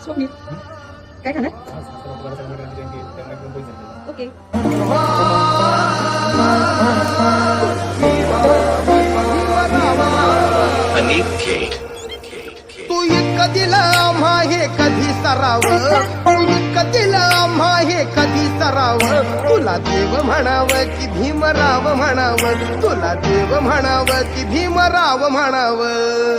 सोनीत काय खाणार ओके तू इतकं दिलं आम्हा हे कधी सराव, तू इतकं दिलं आम्हा हे कधी सराव. तुला देव म्हणावं की भीमराव म्हणावं, तुला देव म्हणावं की भीमराव म्हणावं.